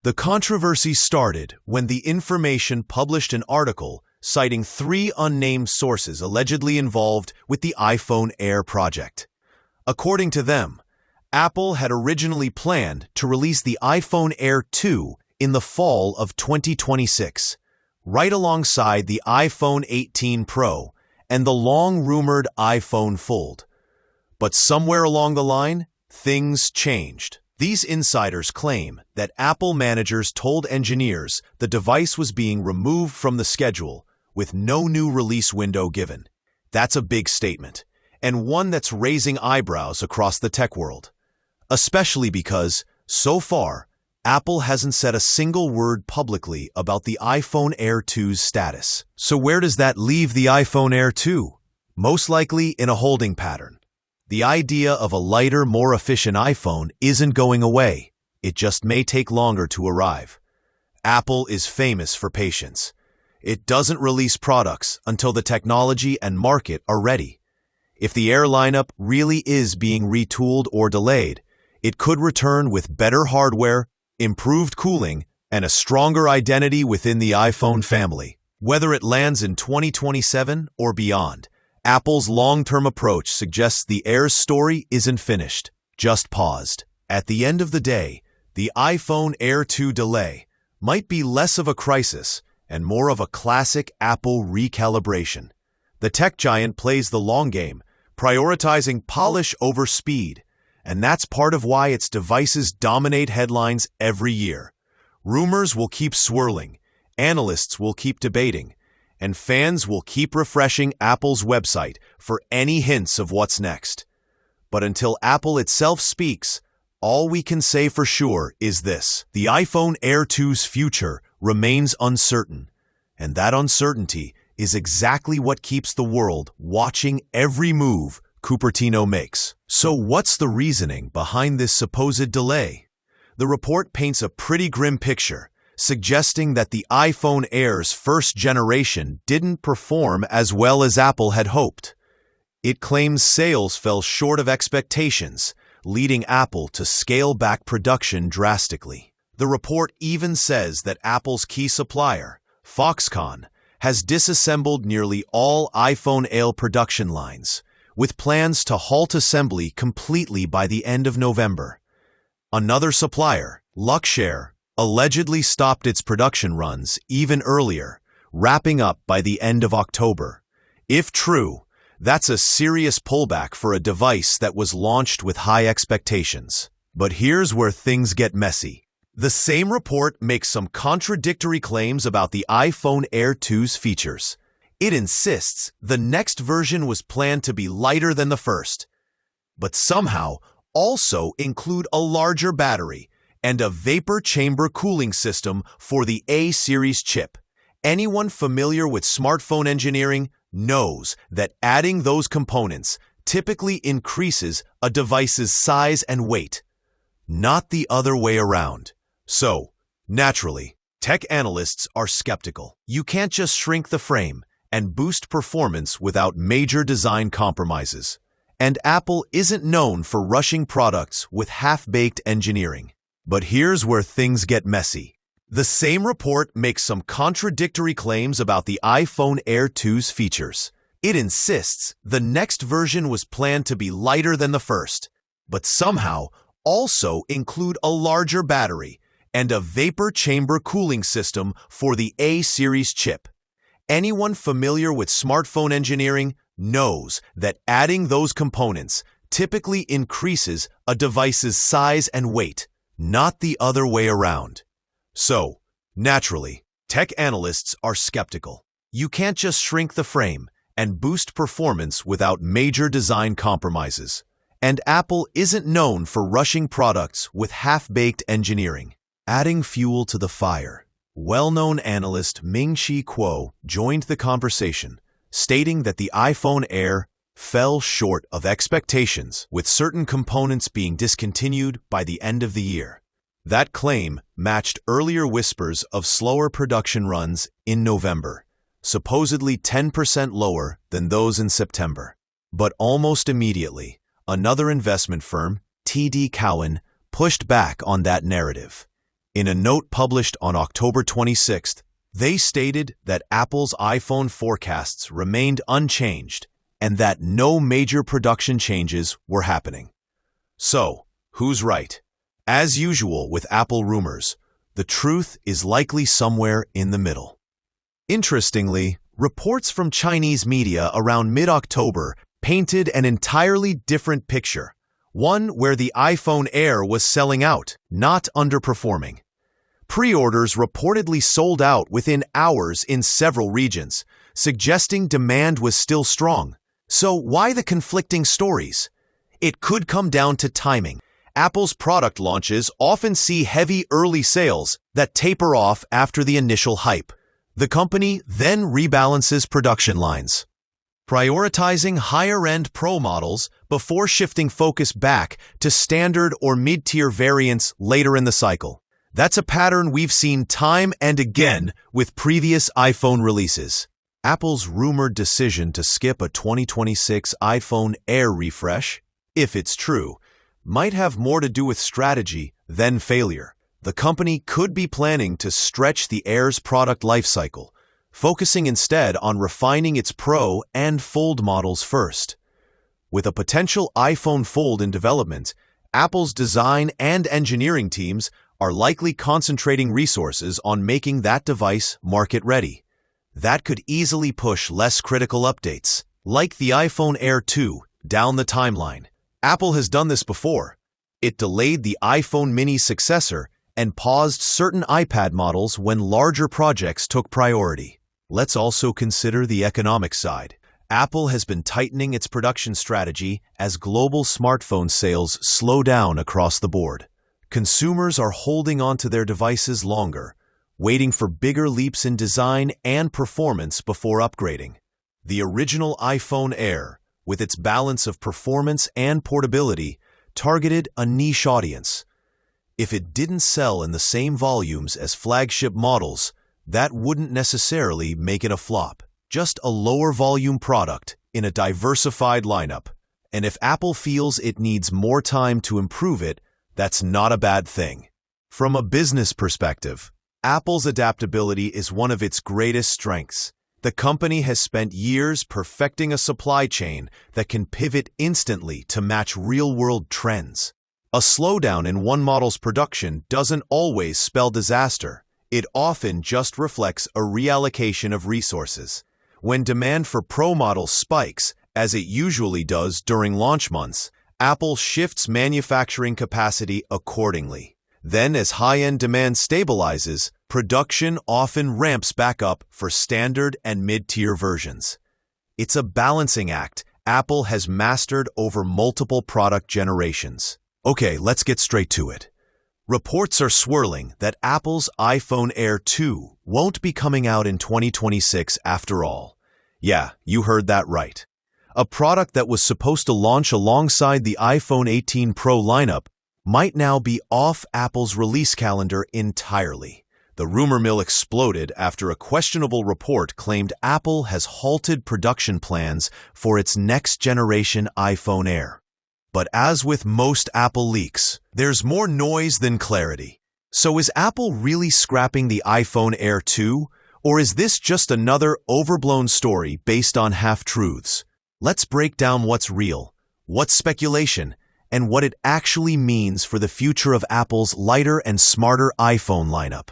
The controversy started when the Information published an article citing 3 unnamed sources allegedly involved with the iPhone Air project. According to them, Apple had originally planned to release the iPhone Air 2 in the fall of 2026, right alongside the iPhone 18 Pro and the long-rumored iPhone Fold. But somewhere along the line, things changed. These insiders claim that Apple managers told engineers the device was being removed from the schedule with no new release window given. That's a big statement, and one that's raising eyebrows across the tech world. Especially because, so far, Apple hasn't said a single word publicly about the iPhone Air 2's status. So where does that leave the iPhone Air 2? Most likely in a holding pattern. The idea of a lighter, more efficient iPhone isn't going away. It just may take longer to arrive. Apple is famous for patience. It doesn't release products until the technology and market are ready. If the Air lineup really is being retooled or delayed, it could return with better hardware, improved cooling, and a stronger identity within the iPhone family. Whether it lands in 2027 or beyond, Apple's long-term approach suggests the Air's story isn't finished, just paused. At the end of the day, the iPhone Air 2 delay might be less of a crisis and more of a classic Apple recalibration. The tech giant plays the long game, prioritizing polish over speed, and that's part of why its devices dominate headlines every year. Rumors will keep swirling, analysts will keep debating, and fans will keep refreshing Apple's website for any hints of what's next. But until Apple itself speaks, all we can say for sure is this: the iPhone Air 2's future remains uncertain, and that uncertainty is exactly what keeps the world watching every move Cupertino makes. So what's the reasoning behind this supposed delay? The report paints a pretty grim picture, suggesting that the iPhone Air's first generation didn't perform as well as Apple had hoped. It claims sales fell short of expectations, leading Apple to scale back production drastically. The report even says that Apple's key supplier, Foxconn, has disassembled nearly all iPhone Air production lines, with plans to halt assembly completely by the end of November. Another supplier, Luxshare, allegedly stopped its production runs even earlier, wrapping up by the end of October. If true, that's a serious pullback for a device that was launched with high expectations. But here's where things get messy. The same report makes some contradictory claims about the iPhone Air 2's features. It insists the next version was planned to be lighter than the first, but somehow also include a larger battery and a vapor chamber cooling system for the A-series chip. Anyone familiar with smartphone engineering knows that adding those components typically increases a device's size and weight, not the other way around. So, naturally, tech analysts are skeptical. You can't just shrink the frame and boost performance without major design compromises. And Apple isn't known for rushing products with half-baked engineering. But here's where things get messy. The same report makes some contradictory claims about the iPhone Air 2's features. It insists the next version was planned to be lighter than the first, but somehow also include a larger battery and a vapor chamber cooling system for the A-series chip. Anyone familiar with smartphone engineering knows that adding those components typically increases a device's size and weight, not the other way around. So, naturally, tech analysts are skeptical. You can't just shrink the frame and boost performance without major design compromises. And Apple isn't known for rushing products with half-baked engineering. Adding fuel to the fire, well-known analyst Ming-Chi Kuo joined the conversation, stating that the iPhone Air fell short of expectations, with certain components being discontinued by the end of the year. That claim matched earlier whispers of slower production runs in November, supposedly 10% lower than those in September. But almost immediately, another investment firm, TD Cowen, pushed back on that narrative. In a note published on October 26th, they stated that Apple's iPhone forecasts remained unchanged and that no major production changes were happening. So, who's right? As usual with Apple rumors, the truth is likely somewhere in the middle. Interestingly, reports from Chinese media around mid-October painted an entirely different picture, one where the iPhone Air was selling out, not underperforming. Pre-orders reportedly sold out within hours in several regions, suggesting demand was still strong. So why the conflicting stories? It could come down to timing. Apple's product launches often see heavy early sales that taper off after the initial hype. The company then rebalances production lines, prioritizing higher-end Pro models before shifting focus back to standard or mid-tier variants later in the cycle. That's a pattern we've seen time and again with previous iPhone releases. Apple's rumored decision to skip a 2026 iPhone Air refresh, if it's true, might have more to do with strategy than failure. The company could be planning to stretch the Air's product lifecycle, focusing instead on refining its Pro and Fold models first. With a potential iPhone Fold in development, Apple's design and engineering teams are likely concentrating resources on making that device market-ready. That could easily push less critical updates, like the iPhone Air 2, down the timeline. Apple has done this before. It delayed the iPhone mini's successor and paused certain iPad models when larger projects took priority. Let's also consider the economic side. Apple has been tightening its production strategy as global smartphone sales slow down across the board. Consumers are holding on to their devices longer, waiting for bigger leaps in design and performance before upgrading. The original iPhone Air, with its balance of performance and portability, targeted a niche audience. If it didn't sell in the same volumes as flagship models, that wouldn't necessarily make it a flop, just a lower volume product in a diversified lineup. And if Apple feels it needs more time to improve it, that's not a bad thing. From a business perspective, Apple's adaptability is one of its greatest strengths. The company has spent years perfecting a supply chain that can pivot instantly to match real-world trends. A slowdown in one model's production doesn't always spell disaster. It often just reflects a reallocation of resources. When demand for Pro models spikes, as it usually does during launch months, Apple shifts manufacturing capacity accordingly. Then, as high-end demand stabilizes, production often ramps back up for standard and mid-tier versions. It's a balancing act Apple has mastered over multiple product generations. Okay, let's get straight to it. Reports are swirling that Apple's iPhone Air 2 won't be coming out in 2026 after all. Yeah, you heard that right. A product that was supposed to launch alongside the iPhone 18 Pro lineup might now be off Apple's release calendar entirely. The rumor mill exploded after a questionable report claimed Apple has halted production plans for its next-generation iPhone Air. But as with most Apple leaks, there's more noise than clarity. So is Apple really scrapping the iPhone Air 2, or is this just another overblown story based on half-truths? Let's break down what's real, what's speculation, and what it actually means for the future of Apple's lighter and smarter iPhone lineup.